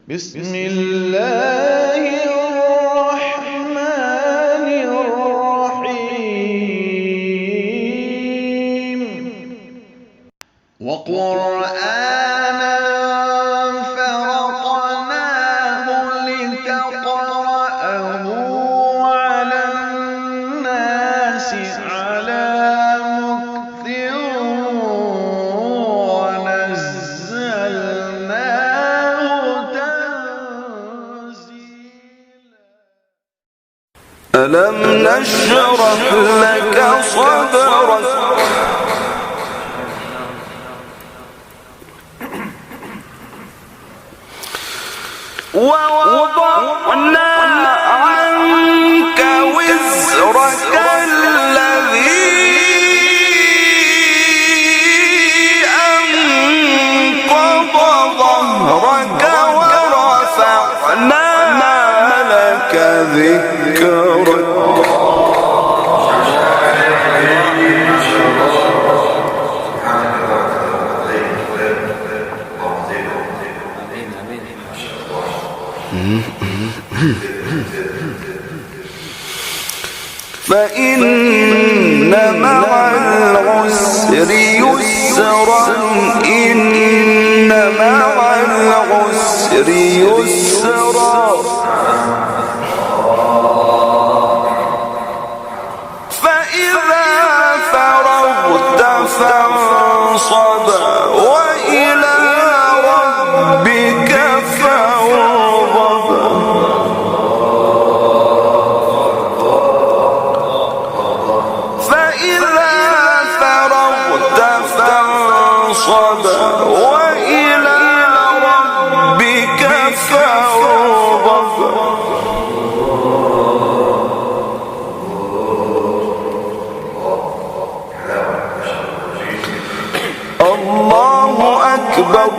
بسم الله الرحمن الرحيم وقرآنا فرقناه لتقرأه على الناس على مكث ونزلناه تنزيلا ألم نشرح لك صدرك ووضعنا عنك وزرك الذي أنقض ظهرك ورفعنا لك ذكرك فإن مع العسر يسرا إن مع العسر يسرا فإذا فرغت فانصب وإلى ربك فارغب فإذا فرغت فانصب وإلى ربك فارغب الله أكبر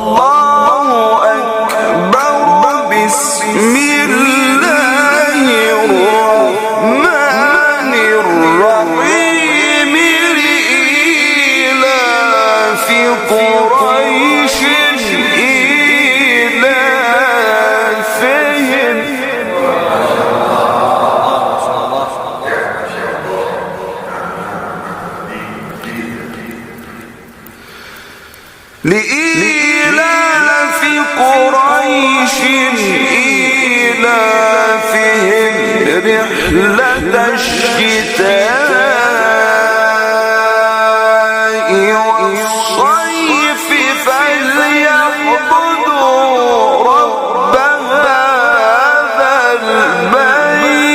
الله أكبر بسم الله الرحمن الرحيم لإيلاف قريش إيلافهم لإيلاف قريش إيلافهم رحلة الشتاء والصيف فليعبدوا رب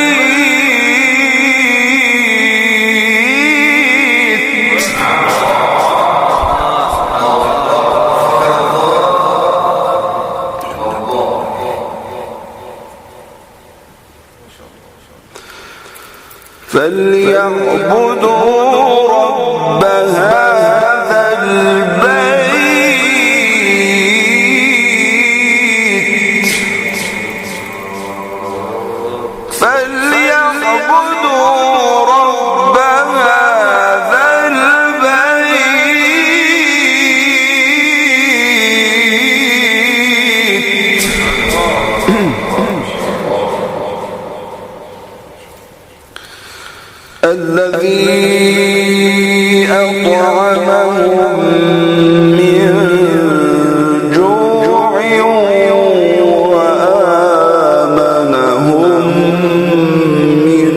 هذا البيت فليعبدوا رب هذا البيت فليعبدوا رب هذا البيت الذي أطعمهم من جوع وآمنهم من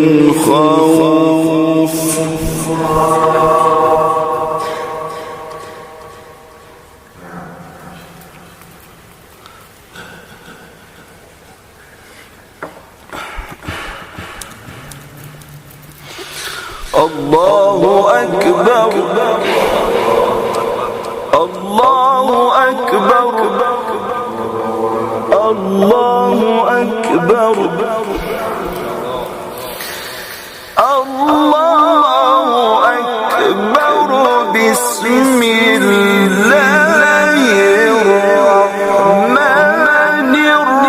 خوف الله أكبر الله أكبر الله أكبر الله أكبر بسم الله الرحمن الرحيم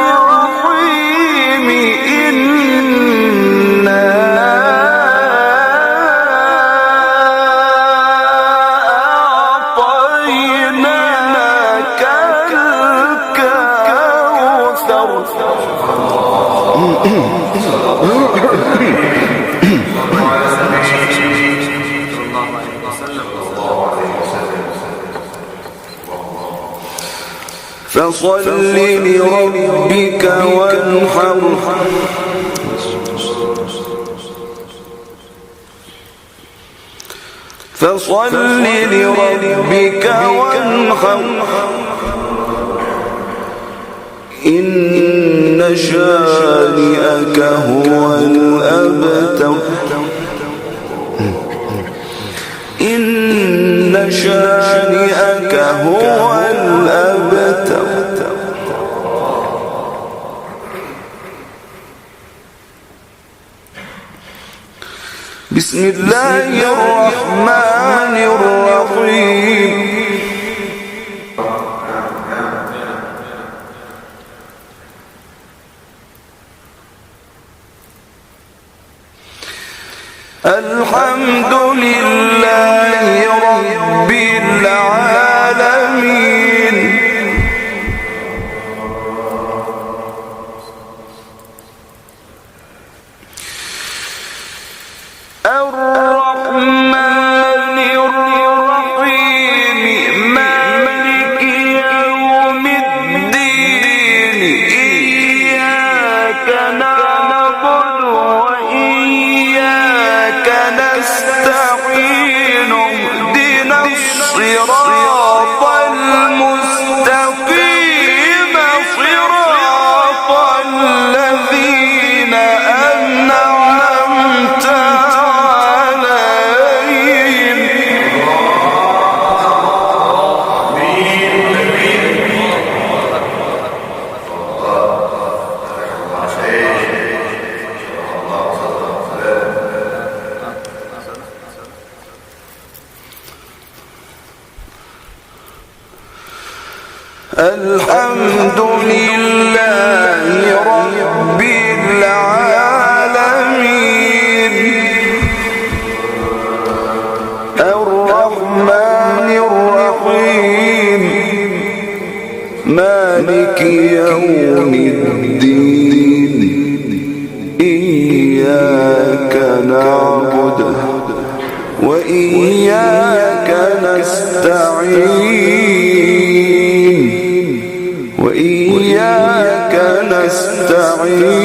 فصل لربك وانحر فصل لربك وانحر إن شانئك هو الأبتر إن شانئك هو الأبتر بسم الله الرحمن الرحيم الحمد لله رب العالمين الرحمن الرحيم مالك يوم الدين إياك نعبد وإياك نستعين اهدنا الصراط المستقيم صراط الذين أنعمت عليهم الحمد لله رب العالمين الرحمن الرحيم مالك يوم الدين إياك نعبد وإياك نستعين وإياك نستعين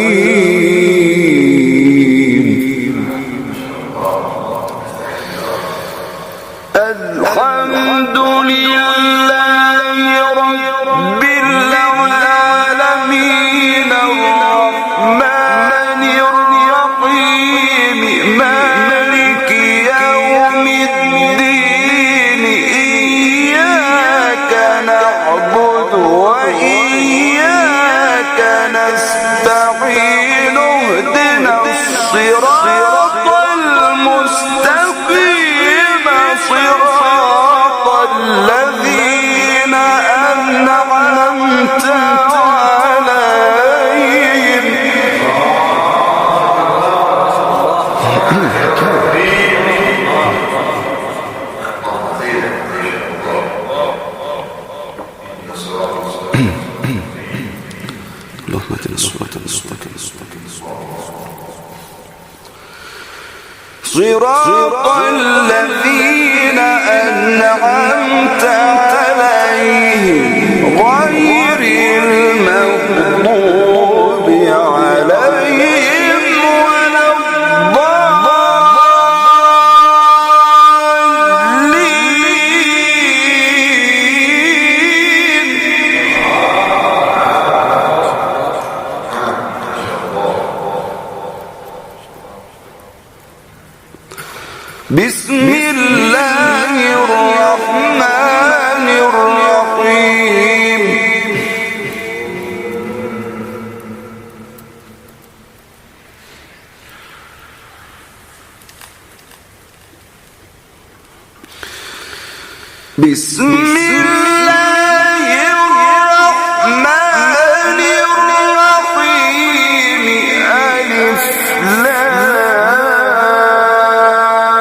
الحمد لله رب العالمين الرحمن الرحيم مالك يوم الدين إياك نعبد وإياك نستعين اهدنا الصراط المستقيم صراط الذين أنعمت عليهم اللهم اهدنا الصراط المستقيم صراط الذين أنعمت عليهم غير المغضوب عليهم ولا بسم الله الرحمن الرحيم بسم الله الرحمن الرحيم ألف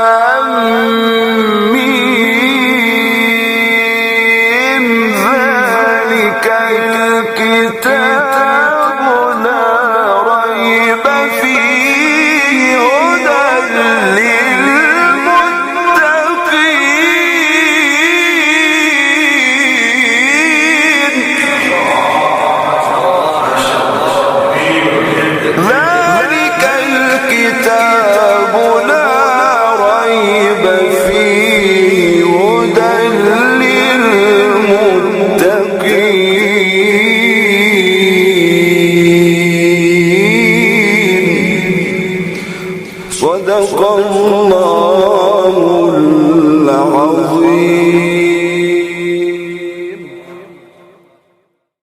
لام ميم ذلك الكتاب الله